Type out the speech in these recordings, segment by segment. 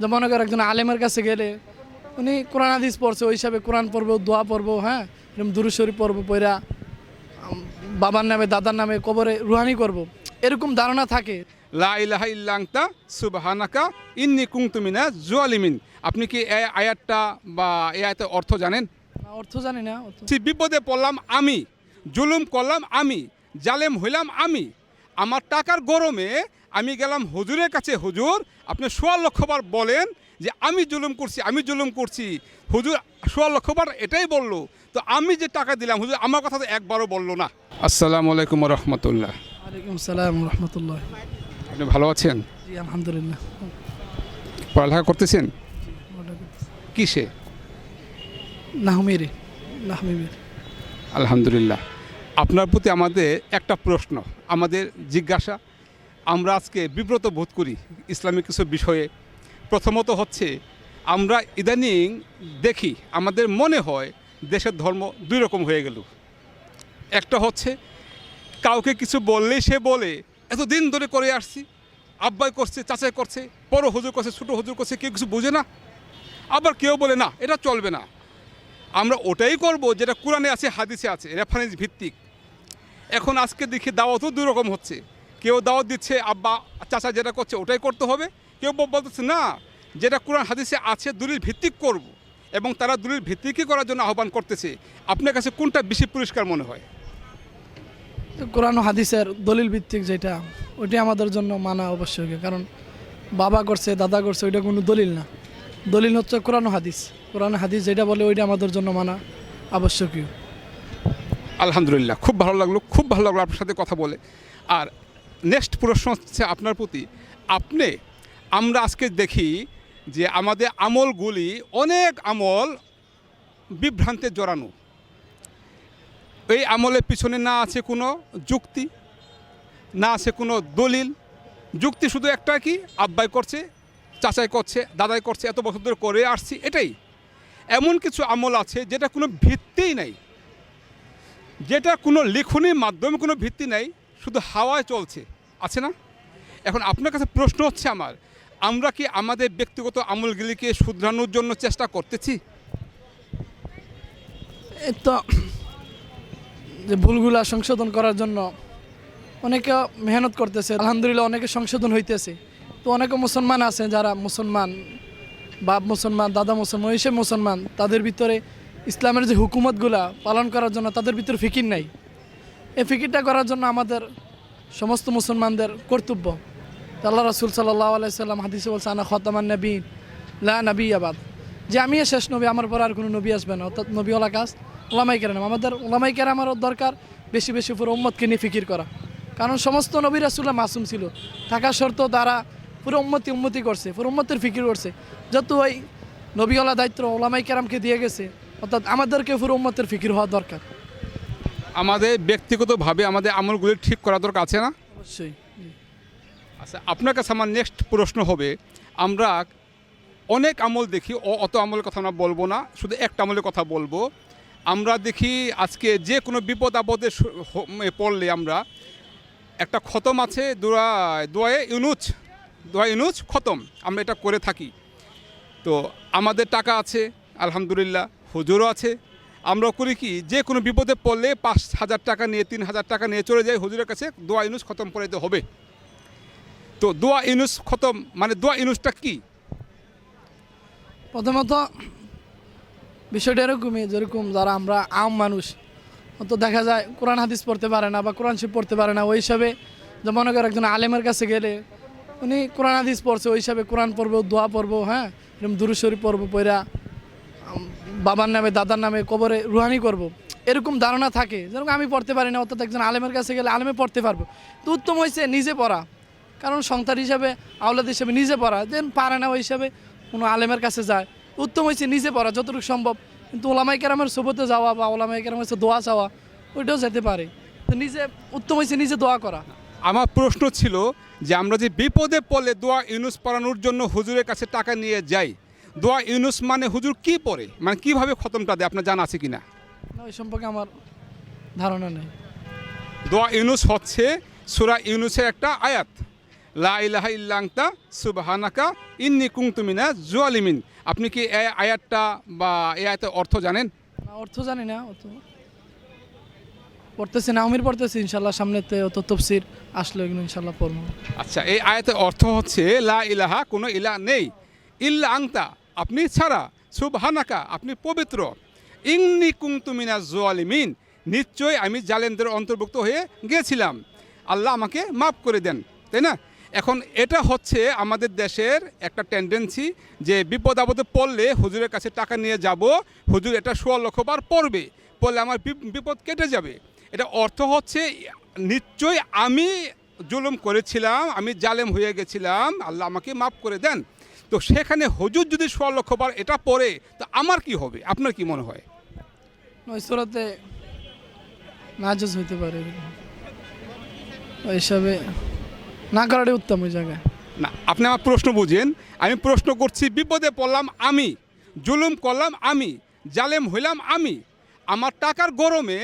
যে মনে করেন একজন আলেমের কাছে গেলে উনি কোরআন হাদিস পড়ছে, ওই হিসাবে কোরআন পড়বো, দোয়া পড়বো, হ্যাঁ, এরকম দুরূদ শরীফ পড়বো, পড়া বাবার নামে দাদার নামে কবরে রুহানি করব, এরকম ধারণা থাকে। লা ইলাহা ইল্লা আনতা সুবহানাকা ইন্নী কুনতু মিনাজ জালিমিন। আপনি কি এই আয়াতটা বা এই আয়াতের অর্থ জানেন? না, অর্থ জানি না। বিপদে পড়লাম আমি, জুলুম করলাম আমি, জালেম হইলাম আমি, আমার টাকার গরমে আমি গেলাম হুজুরের কাছে, হুজুর আপনি ১৬ লক্ষবার বলেন যে আমি জুলুম করছি, আমি জুলুম করছি। হুজুর ১৬ লক্ষবার এটাই বললো, তো আমি যে টাকা দিলাম হুজুর আমার কথা তো একবারও বললো না। আসসালামু আলাইকুম রহমতুল্লাহ। ওয়ালাইকুম সালাম রহমতুল্লাহ। আপনি ভালো আছেন? জি আলহামদুলিল্লাহ। পড়ালেখা করতেছেন? কিসে? নাহমিরে। আলহামদুলিল্লাহ। আপনার প্রতি আমাদের একটা প্রশ্ন, আমাদের জিজ্ঞাসা, আমরা আজকে বিব্রত বোধ করি ইসলামিক কিছু বিষয়ে। প্রথমত হচ্ছে আমরা ইদানিং দেখি, আমাদের মনে হয় দেশের ধর্ম দুই রকম হয়ে গেল। একটা হচ্ছে কাউকে কিছু বললেই সে বলে এতদিন ধরে করে আসছি, আব্বাই করছে, চাচাই করছে, বড় হুজুর করছে, ছোটো হুজুর করছে, কেউ কিছু বোঝে না। আবার কেউ বলে না এটা চলবে না, আমরা ওটাই করব যেটা কোরআনে আছে, হাদিসে আছে, রেফারেন্স ভিত্তিক। এখন আজকে দেখি দাওয়াতও দুই রকম হচ্ছে। কেউ দাওয়াত দিচ্ছে আব্বা চাচা যেটা করছে ওটাই করতে হবে, কেউ বলতেছে না যেটা কোরআন হাদিসে আছে দলিল ভিত্তিক করব, এবং তারা দলিল ভিত্তিকই করার জন্য আহ্বান করতেছে। আপনার কাছে কোনটা বেশি পরিষ্কার মনে হয়? কোরআন ও হাদিসের দলিল ভিত্তিক যেটা, ওইটা আমাদের জন্য মানা অবশ্যই, কারণ বাবা করছে দাদা করছে ওইটা কোনো দলিল না। দলিল হচ্ছে কোরআন ও হাদিস। কোরআন হাদিস যেটা বলে ওইটা আমাদের জন্য মানা আবশ্যকীয়। আলহামদুলিল্লাহ, খুব ভালো লাগলো আপনার সাথে কথা বলে। আর নেক্সট প্রশ্ন হচ্ছে আপনার প্রতি, আমরা আজকে দেখি যে আমাদের আমলগুলি, অনেক আমল বিভ্রান্তে জড়ানো। এই আমলের পিছনে না আছে কোনো যুক্তি, না আছে কোনো দলিল। যুক্তি শুধু একটা, কি আব্বাই করছে, চাচাই করছে, দাদাই করছে, এত বছর ধরে করে আসছি, এটাই। এমন কিছু আমল আছে যেটা কোনো ভিত্তিই নাই, যেটা কোনো লিখনির মাধ্যমে কোনো ভিত্তি নাই, শুধু হাওয়ায় চলছে, আছে না? এখন আপনার কাছে প্রশ্ন হচ্ছে আমরা কি আমাদের ব্যক্তিগত আমলগুলিকে শুধরানোর জন্য চেষ্টা করতেছি? এই তো যে ভুলগুলা সংশোধন করার জন্য অনেকে মেহনত করতেছে, আলহামদুলিল্লাহ অনেকে সংশোধন হইতেছে। তো অনেকে মুসলমান আছে যারা মুসলমান, বাপ মুসলমান, দাদা মুসলমান, এইসব মুসলমান, তাদের ভিতরে ইসলামের যে হুকুমতগুলা পালন করার জন্য তাদের ভিতরে ফিকির নাই। এই ফিকিরটা করার জন্য আমাদের সমস্ত মুসলমানদের কর্তব্য। আল্লাহ রাসূল সাল্লাল্লাহু আলাইহি সাল্লাম হাদিসে বলছে, আনা খাতামান নবীন লা নবিয়্যা, যে আমি শেষ নবী, আমার পর আর কোনো নবী আসবে না। অর্থাৎ নবীওয়ালা কাজ ওলামায়ে কেরাম। আমাদের ওলামায়ে কেরামেরও দরকার বেশি বেশি পুরো উম্মতকে নিয়ে ফিকির করা, কারণ সমস্ত নবী রাসূলরা মাসুম ছিল, থাকা সত্ত্বেও তারা পুরো উম্মতি করছে, পুরো উম্মতের ফিকির করছে। যত ওই নবীওয়ালা দায়িত্ব ওলামায়ে কেরামকে দিয়ে গেছে, অর্থাৎ আমাদেরকে পুরো উম্মতের ফিকির হওয়া দরকার। আমাদের ব্যক্তিগতভাবে আমাদের আমলগুলি ঠিক করা দরকার, আছে না? অবশ্যই। আচ্ছা, আপনার কাছে আমার নেক্সট প্রশ্ন হবে, আমরা অনেক আমল দেখি, অত আমলের কথা আমরা বলবো না, শুধু একটা আমলের কথা বলবো। আমরা দেখি আজকে যে কোনো বিপদ আপদে পড়লে আমরা একটা খতম আছে, দোয়া ইউনুস খতম, আমরা এটা করে থাকি। তো আমাদের টাকা আছে আলহামদুলিল্লাহ, হুজুরও আছে, আমরা করি কি, যে কোনো বিপদে পড়লে ৫,০০০ টাকা নিয়ে ৩,০০০ টাকা নিয়ে চলে যাই হুজুরের কাছে, দোয়া ইউনুস খতম পড়াইতে হবে। তো দোয়া ইউনুস খতম মানে দোয়া ইউনুসটা কি? প্রথমত বিষয়টা এরকমই, যেরকম যারা আমরা আম মানুষ, অত দেখা যায় কোরআন হাদিস পড়তে পারে না বা কোরআন শরীফ পড়তে পারে না, ওই হিসাবে যে মনে করেন একজন আলেমের কাছে গেলে উনি কোরআন হাদিস পড়ছে, ওই হিসাবে কোরআন পড়বো, দোয়া পড়বো, হ্যাঁ, এরকম দুরূদ শরীফ পড়বো, পড়া বাবার নামে দাদার নামে কবরে রুহানি করব, এরকম ধারণা থাকে। যেরকম আমি পড়তে পারি না, অর্থাৎ একজন আলেমের কাছে গেলে আলেমে পড়তে পারবো। তো উত্তম হয়েছে নিজে পড়া, কারণ সন্তান হিসাবে, আওলাদ হিসাবে নিজে পড়া। যেন পারে না ওই হিসাবে কোনো আলেমের কাছে যায়, উত্তম হয়েছে নিজে পড়া যতটুকু সম্ভব। কিন্তু ওলামায়ে কেরামের সোবতে যাওয়া বা ওলামায়ে কেরামের কাছে দোয়া চাওয়া, ওইটাও যেতে পারে। তো নিজে উত্তম হয়েছে নিজে দোয়া করা। আমার প্রশ্ন ছিল যে আমরা যে বিপদে পড়লে দোয়া ইউনুস পড়ানোর জন্য হুজুরের কাছে টাকা নিয়ে যাই, দোয়া ইউনুস মানে হুজুর কি পড়ে, মানে কিভাবে খতমটা দেয়, আপনার জানা আছে কিনা? ওই সম্পর্কে আমার ধারণা নেই। দোয়া ইউনুস হচ্ছে সূরা ইউনুসের একটা আয়াত, লা ইলাহা ইল্লা আনতা সুবহানাকা ইন্নী কুনতু মিনাজ জালিমিন। আপনি কি এই আয়াতটা বা এই আয়াতের অর্থ জানেন? না, অর্থ জানি না, অত পড়তেছি না, আমির পড়তেছি, ইনশাল্লাহ সামনেতে অত তফসির আসলে এগুলো ইনশাল্লাহ পড়বো। আচ্ছা, এই আয়াতের অর্থ হচ্ছে লা ইলাহা, কোনো ইলাহ নেই, ইল্লা আনতা আপনি ছাড়া, সুবহানাকা আপনি পবিত্র, ইন্নী কুনতু মিনাজ জালিমিন নিশ্চয়ই আমি জালেমদের অন্তর্ভুক্ত হয়ে গিয়েছিলাম, আল্লাহ আমাকে মাফ করে দেন। তাই না? এখন এটা হচ্ছে আমাদের দেশের একটা টেন্ডেন্সি যে বিপদ আপদে পড়লে হুজুরের কাছে টাকা নিয়ে যাব, হুজুর এটা 16 লক্ষ বার পড়বে, পড়লে আমার বিপদ কেটে যাবে। এটা অর্থ হচ্ছে নিশ্চয়ই আমি জুলুম করেছিলাম, আমি জালেম হয়ে গেছিলাম, আল্লাহ আমাকে মাফ করে দেন। তো সেখানে হুজুর যদি 16 লক্ষ বার এটা পড়ে তো আমার কি হবে? আপনার কি মনে হয়? ওই সুরাতে নাজাজ হইতে পারে, ওই হিসাবে না করাটাই উত্তম ওই জায়গায়। না, আপনি আমার প্রশ্ন বুঝেন। আমি প্রশ্ন করছি, বিপদে পড়লাম আমি, জুলুম করলাম আমি, জালেম হইলাম আমি, আমার টাকার গরমে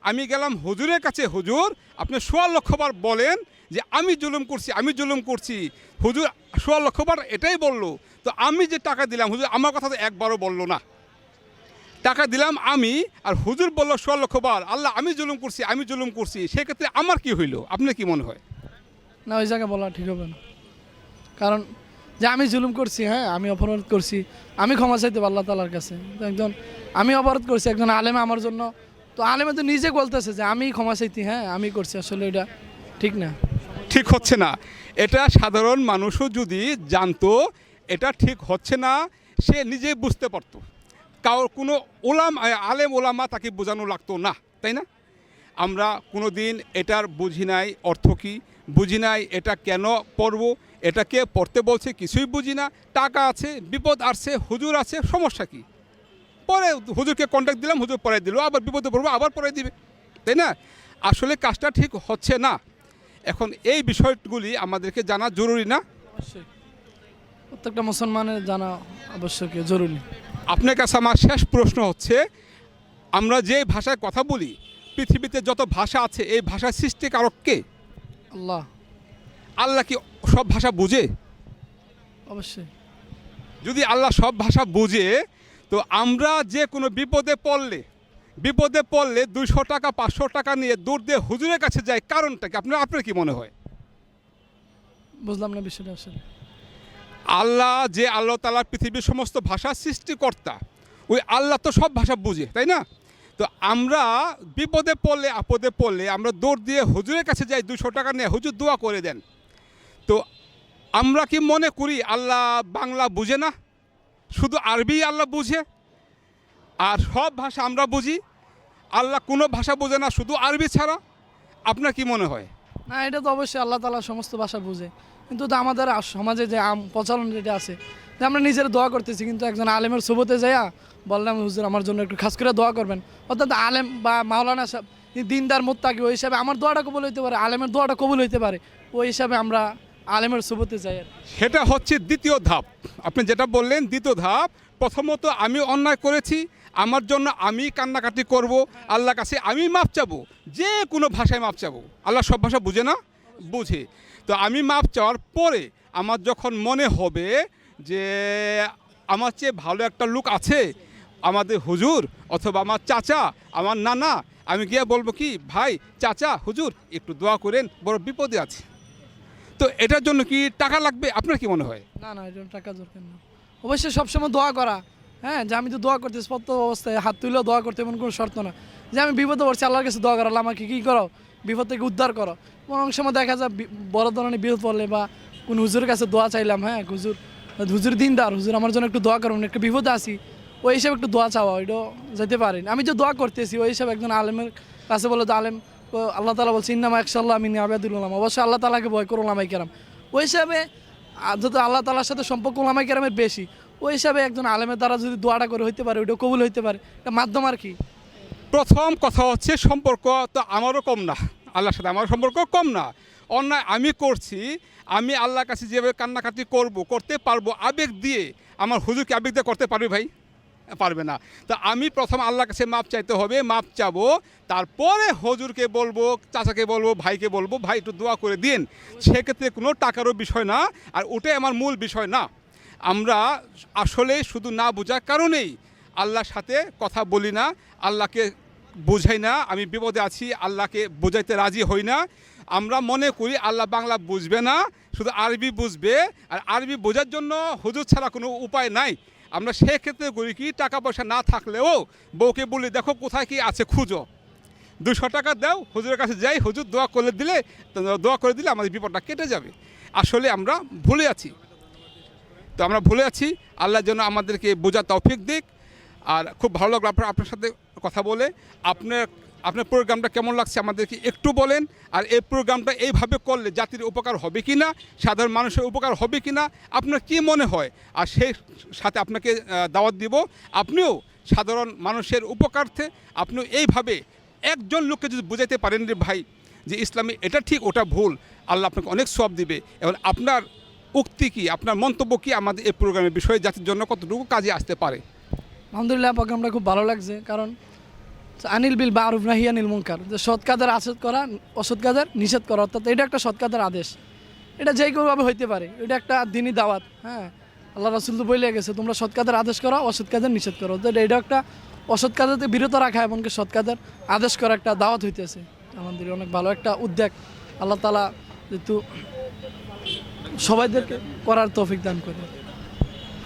আমি গেলাম হুজুরের কাছে, হুজুর আপনি 16 লক্ষ বার বলেন যে আমি জুলুম করছি, আমি জুলুম করছি, হুজুর 16 লক্ষ বার এটাই বললো, তো আমি যে টাকা দিলাম হুজুর আমার কথা তো একবারও বললো না। টাকা দিলাম আমি আর হুজুর বললো 16 লক্ষ বার আল্লাহ আমি জুলুম করছি, আমি জুলুম করছি, সেক্ষেত্রে আমার কি হইল? আপনার কি মনে হয়? না, ওই জায়গায় বলা ঠিক হবে না, কারণ যে আমি জুলুম করছি, হ্যাঁ আমি অপরাধ করছি, আমি ক্ষমা চাইতে আল্লাহ তাআলার কাছে। তো একজন আমি অপরাধ করছি, একজন আলেমে আমার জন্য, তো আলেমে তো নিজে বলতেছে যে আমি ক্ষমা চাইতি, হ্যাঁ আমি করছি, আসলে এটা ঠিক না, ঠিক হচ্ছে না। এটা সাধারণ মানুষও যদি জানতো এটা ঠিক হচ্ছে না, সে নিজেই বুঝতে পারতো, কারোর কোনো আলেম ওলামা তাকে বোঝানো লাগতো না, তাই না? আমরা কোনো দিন এটার বুঝি নাই অর্থ কী, বুঝি নাই এটা কেন পড়ব, এটা কে পড়তে বলছে কিছুই বুঝি না। টাকা আছে, বিপদ আসছে, হুজুর আছে, সমস্যা কী? পরে হুজুরকে কন্ট্যাক্ট দিলাম, হুজুর পড়াই দিল, আবার বিপদে পড়বো আবার পড়াই দিবে, তাই না? আসলে কাজটা ঠিক হচ্ছে না। এখন এই বিষয়গুলি আমাদেরকে জানা জরুরি না? অবশ্যই প্রত্যেকটা মুসলমানের জানা আবশ্যক, জরুরি। আপনার কাছে আমার শেষ প্রশ্ন হচ্ছে, আমরা যে ভাষায় কথা বলি, পৃথিবীতে যত ভাষা আছে এই ভাষার সৃষ্টিকারক কে? আল্লাহ। আল্লাহ কি সব ভাষা বুঝে? অবশ্যই। যদি আল্লাহ সব ভাষা বুঝে, তো আমরা যে কোনো বিপদে পড়লে 200 টাকা 500 টাকা নিয়ে দূর দিয়ে হুজুরের কাছে যাই, কারণটা কি? আপনার কি মনে হয়? বুঝলাম না বিষয়টা আসলে। আল্লাহ তাআলা পৃথিবীর সমস্ত ভাষার সৃষ্টিকর্তা, ওই আল্লাহ তো সব ভাষা বুঝে, তাই না? তো আমরা বিপদে পড়লে আপদে পড়লে আমরা দৌড় দিয়ে হুজুরের কাছে যাই, 200 টাকা নিয়ে, হুজুর দোয়া করে দেন। তো আমরা কি মনে করি আল্লাহ বাংলা বুঝে না, শুধু আরবি আল্লাহ বুঝে আর সব ভাষা আমরা বুঝি, আল্লাহ কোনো ভাষা বোঝে না শুধু আরবি ছাড়া? আপনার কি মনে হয়? না, এটা তো অবশ্যই আল্লাহ তাআলা সমস্ত ভাষা বুঝে, কিন্তু তো আমাদের সমাজে যে প্রচলন যেটা আছে যে আমরা নিজের দোয়া করতেছি, কিন্তু একজন আলেমের সুবতে যাইয়া বললাম হুজুর আমার জন্য একটু খাস করে দোয়া করবেন, অর্থাৎ আলেম বা মাওলানা সাহেব দিনদার মুত্তাকি, ওই হিসাবে আমার দোয়াটা কবুল হইতে পারে, আলেমের দোয়াটা কবুল হইতে পারে, ওই হিসাবে আমরা আলেমের সুবতে যাই আর কি। সেটা হচ্ছে দ্বিতীয় ধাপ। আপনি যেটা বললেন দ্বিতীয় ধাপ। প্রথমত আমি অন্যায় করেছি, আমার জন্য আমি কান্নাকাটি করব, আল্লাহর কাছে আমি মাপ চাবো, যে কোনো ভাষায় মাপ চাবো। আল্লাহ সব ভাষা বুঝে না? বুঝে। তো আমি মাপ চাওয়ার পরে আমার যখন মনে হবে যে আমার চেয়ে ভালো একটা লোক আছে, আমাদের হুজুর অথবা আমার চাচা, আমার নানা, আমি গিয়ে বলবো কি, ভাই চাচা হুজুর একটু দোয়া করেন, বড় বিপদে আছে। তো এটার জন্য কি টাকা লাগবে? আপনার কি মনে হয়? না না, এটা টাকা দরকার না, অবশ্যই সবসময় দোয়া করা, হ্যাঁ যে আমি তো দোয়া করতেছি প্রত্যেক অবস্থায় হাত তুলেও দোয়া করতে, এমন কোনো শর্ত না যে আমি বিপদে পড়ছি আল্লাহর কাছে দোয়া করো, আল্লাহ আমাকে কী করো, বিপদ থেকে উদ্ধার করো। অনেক সময় দেখা যায় বড় ধরনের বিপদ পড়লে বা কোন হুজুরের কাছে দোয়া চাইলাম, হ্যাঁ হুজুর দিনদার, হুজুর আমার জন্য একটু দোয়া করুন, একটু বিপদে আসি, ওই হিসাবে একটু দোয়া চাওয়া, ওইটাও যেতে পারেন। আমি যে দোয়া করতেছি ওই হিসাবে একজন আলেমের কাছে বলে, তো আলেম আল্লাহ তাআলা বলছে ইন্নামা ইয়াখশাল্লাহ মিন ইবাদিল উলামা, অবশ্যই আল্লাহ তাআলাকে ভয় করো উলামায়ে কেরাম, ওই হিসাবে যত আল্লাহ তাআলার সাথে সম্পর্ক উলামায়ে কেরামের বেশি, ওই হিসাবে একজন আলেমের দ্বারা যদি দোয়াটা করে হইতে পারে, ওইটাও কবুল হইতে পারে, এটা মাধ্যম আর কি। প্রথম কথা হচ্ছে সম্পর্ক তো আমারও কম না, আল্লাহর সাথে আমার সম্পর্ক কম না। অন্যায় আমি করছি, আমি আল্লাহর কাছে যেভাবে কান্নাকাটি করতে পারবো আবেগ দিয়ে, আমার হুজুরকে আবেগ দিয়ে করতে পারবে ভাই? পারবে না। তো আমি প্রথম আল্লাহর কাছে মাপ চাইতে হবে, মাপ চাবো, তারপরে হুজুরকে বলবো, চাচাকে বলবো, ভাইকে বলবো, ভাই একটু দোয়া করে দিন। সেক্ষেত্রে কোনো টাকারও বিষয় না, আর ওটাই আমার মূল বিষয় না। আমরা আসলে শুধু না বোঝার কারণেই আল্লাহর সাথে কথা বলি না, আল্লাহকে বোঝাই না। আমি বিপদে আছি, আল্লাহকে বোঝাইতে রাজি হই না। আমরা মনে করি আল্লাহ বাংলা বুঝবে না, শুধু আরবি বুঝবে, আর আরবি বোঝার জন্য হুজুর ছাড়া কোনো উপায় নাই। আমরা সেক্ষেত্রে করি কি, টাকা পয়সা না থাকলেও বউকে বলি, দেখো কোথায় কি আছে খুঁজো, 200 টাকা দাও, হুজুরের কাছে যাই, হুজুর দোয়া করে দিলে আমাদের বিপদটা কেটে যাবে। আসলে আমরা ভুলে আছি। তো আমরা ভুলে আছি, আল্লাহ যেন আমাদেরকে বোঝার তৌফিক দিক। আর খুব ভালো লাগলো আপনার সাথে কথা বলে। আপনার প্রোগ্রামটা কেমন লাগছে আমাদেরকে একটু বলেন। আর এই প্রোগ্রামটা এইভাবে করলে জাতির উপকার হবে কি না, সাধারণ মানুষের উপকার হবে কি না, আপনার কি মনে হয়? আর সেই সাথে আপনাকে দাওয়াত দিব, আপনিও সাধারণ মানুষের উপকার্থে আপনিও এইভাবে একজন লোককে যদি বুঝাইতে পারেন রে ভাই যে ইসলামে এটা ঠিক ওটা ভুল, আল্লাহ আপনাকে অনেক সওয়াব দিবে। এবং আপনার উক্তি কি, আপনার মন্তব্য কি আমাদের এই প্রোগ্রামের বিষয়ে জাতির জন্য কতটুকু কাজে আসতে পারে? আলহামদুলিল্লাহ, প্রোগ্রামটা খুব ভালো লাগছে। কারণ আনিল বিল মারুফ নাহি আনিল মুনকার, যে সৎ কাজের আদেশ করা, অসৎ কাজের নিষেধ করা, অর্থাৎ এটা একটা সৎ কাজের আদেশ। এটা যে কোনোভাবে হইতে পারে, এটা একটা দিনই দাওয়াত। হ্যাঁ, আল্লাহ রাসূল তো বলে গেছে, তোমরা সৎ কাজের আদেশ করো, অসৎ কাজের নিষেধ করো। তো এটা একটা অসৎ কাজেতে বিরত রাখা এবং সৎ কাজের আদেশ করা একটা দাওয়াত হইতেছে। আমাদের অনেক ভালো একটা উদ্যোগ। আল্লাহ তাআলা যেহেতু সবাইদেরকে করার তৌফিক দান করে।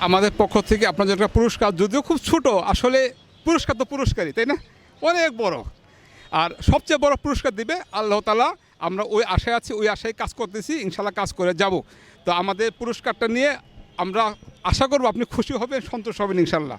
আমাদের পক্ষ থেকে আপনাদের একটা পুরস্কার, যদিও খুব ছোট, আসলে পুরস্কার তো পুরস্কারই, তাই না, অনেক বড়। আর সবচেয়ে বড় পুরস্কার দিবে আল্লাহ তাআলা। আমরা ওই আশায় আছি, ওই আশায় কাজ করতেছি, ইনশাল্লাহ কাজ করে যাব। তো আমাদের পুরস্কারটা নিয়ে আমরা আশা করব আপনি খুশি হবেন, সন্তোষ হবেন ইনশাল্লাহ।